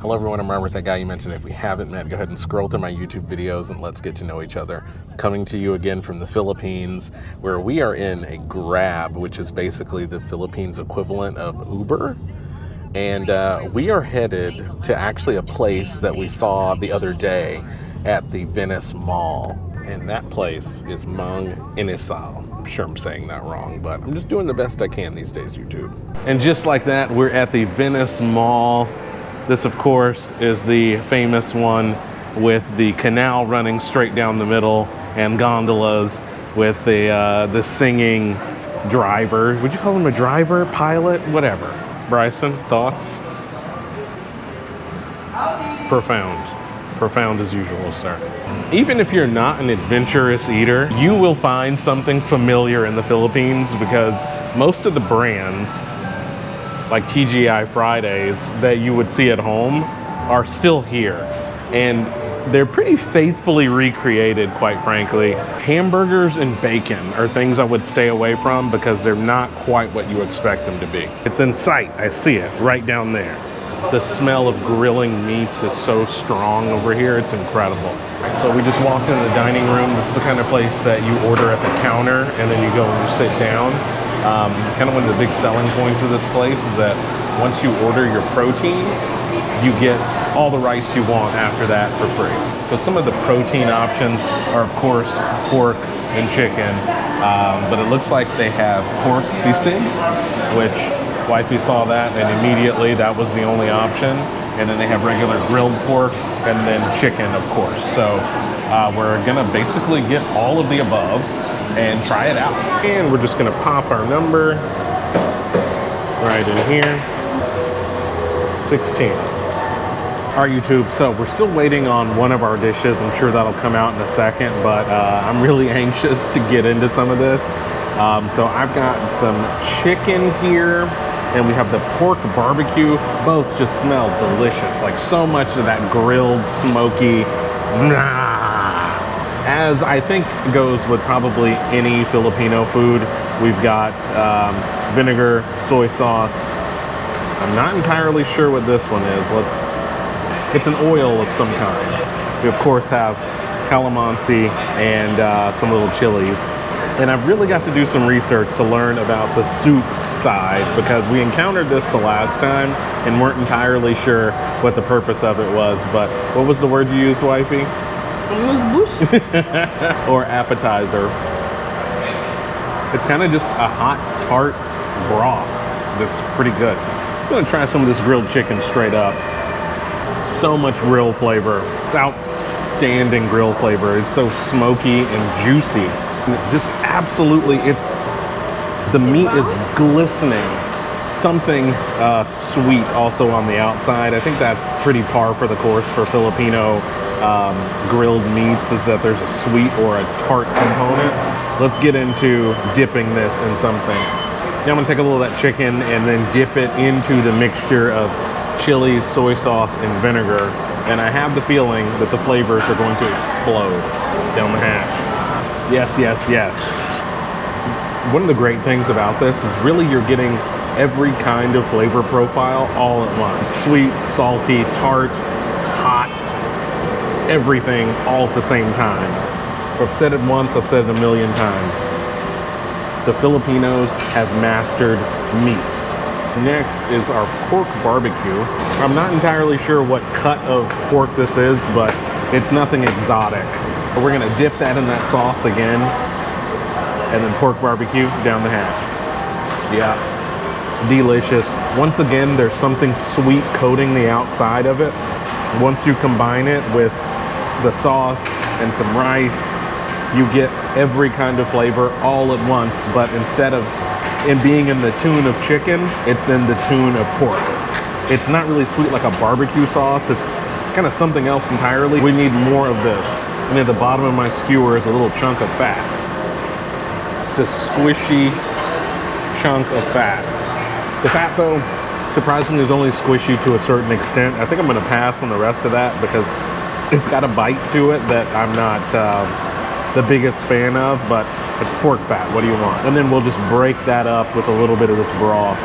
Hello everyone, I'm Robert, that guy you met today. If we haven't met, go ahead and scroll through my YouTube videos and let's get to know each other. Coming to you again from the Philippines, where we are in a Grab, which is basically the Philippines equivalent of Uber. And we are headed to actually a place that we saw the other day at the Venice Mall. And that place is Mang Inasal. I'm sure I'm saying that wrong, but I'm just doing the best I can these days, YouTube. And just like that, we're at the Venice Mall. This, of course, is the famous one with the canal running straight down the middle and gondolas with the singing driver. Would you call him a driver, pilot, whatever? Bryson, thoughts? Profound. Profound as usual, sir. Even if you're not an adventurous eater, you will find something familiar in the Philippines because most of the brands, like TGI Fridays, that you would see at home are still here. And they're pretty faithfully recreated, quite frankly. Hamburgers and bacon are things I would stay away from because they're not quite what you expect them to be. It's in sight, I see it right down there. The smell of grilling meats is so strong over here, it's incredible. So we just walked into the dining room. This is the kind of place that you order at the counter and then you go and you sit down. Kind of one of the big selling points of this place is that once you order your protein, you get all the rice you want after that for free. So some of the protein options are, of course, pork and chicken, but it looks like they have pork sisig, which wifey saw that and immediately that was the only option. And then they have regular grilled pork and then chicken, of course. So we're gonna basically get all of the above and try it out. And we're just gonna pop our number right in here, 16. All right, YouTube, so we're still waiting on one of our dishes. I'm sure that'll come out in a second, but I'm really anxious to get into some of this. So I've got some chicken here, and we have the pork barbecue. Both just smell delicious, like so much of that grilled, smoky, as I think goes with probably any Filipino food. We've got vinegar, soy sauce. I'm not entirely sure what this one is. It's an oil of some kind. We of course have calamansi and some little chilies. And I've really got to do some research to learn about the soup side because we encountered this the last time and weren't entirely sure what the purpose of it was. But what was the word you used, wifey? Or appetizer. It's kind of just a hot, tart broth that's pretty good. I'm gonna try some of this grilled chicken straight up. So much grill flavor. It's outstanding grill flavor. It's so smoky and juicy. Just absolutely, the meat is glistening. Something sweet also on the outside. I think that's pretty par for the course for Filipino grilled meats, is that there's a sweet or a tart component. Let's get into dipping this in something. Now I'm gonna take a little of that chicken and then dip it into the mixture of chilies, soy sauce, and vinegar. And I have the feeling that the flavors are going to explode down the hatch. Yes, yes, yes. One of the great things about this is really you're getting every kind of flavor profile all at once. Sweet, salty, tart, hot, everything all at the same time. If I've said it once, I've said it a million times. The Filipinos have mastered meat. Next is our pork barbecue. I'm not entirely sure what cut of pork this is, but it's nothing exotic. We're gonna dip that in that sauce again, and then pork barbecue down the hatch. Yeah, delicious. Once again, there's something sweet coating the outside of it. Once you combine it with the sauce and some rice, you get every kind of flavor all at once, but instead of it being in the tune of chicken, it's in the tune of pork. It's not really sweet like a barbecue sauce. It's kind of something else entirely. We need more of this. And at the bottom of my skewer is a little chunk of fat. It's a squishy chunk of fat. The fat, though, surprisingly is only squishy to a certain extent. I think I'm gonna pass on the rest of that because it's got a bite to it that I'm not the biggest fan of, but it's pork fat. What do you want? And then we'll just break that up with a little bit of this broth.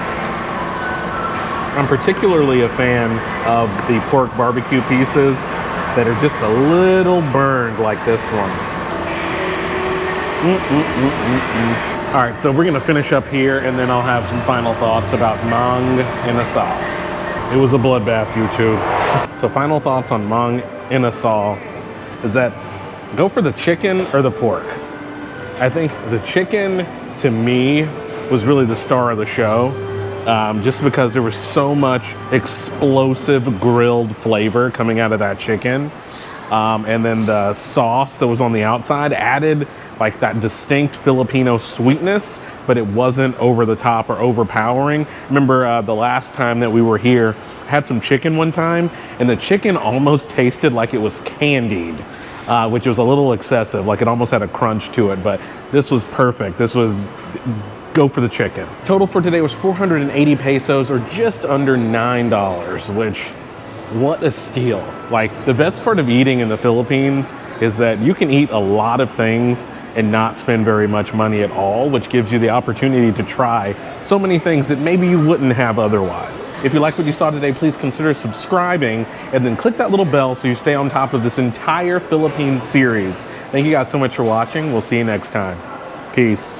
I'm particularly a fan of the pork barbecue pieces that are just a little burned like this one. All right, so we're gonna finish up here and then I'll have some final thoughts about Mang Inasal. It was a bloodbath, YouTube. So final thoughts on Mang Inasal is that go for the chicken or the pork. I think the chicken, to me, was really the star of the show. Just because there was so much explosive grilled flavor coming out of that chicken. And then the sauce that was on the outside added like that distinct Filipino sweetness, but it wasn't over the top or overpowering. Remember the last time that we were here, I had some chicken one time and the chicken almost tasted like it was candied, which was a little excessive, like it almost had a crunch to it, but this was perfect. This was, go for the chicken. Total for today was 480 pesos or just under $9, which, what a steal. Like, the best part of eating in the Philippines is that you can eat a lot of things and not spend very much money at all, which gives you the opportunity to try so many things that maybe you wouldn't have otherwise. If you like what you saw today, please consider subscribing and then click that little bell so you stay on top of this entire Philippines series. Thank you guys so much for watching. We'll see you next time. Peace.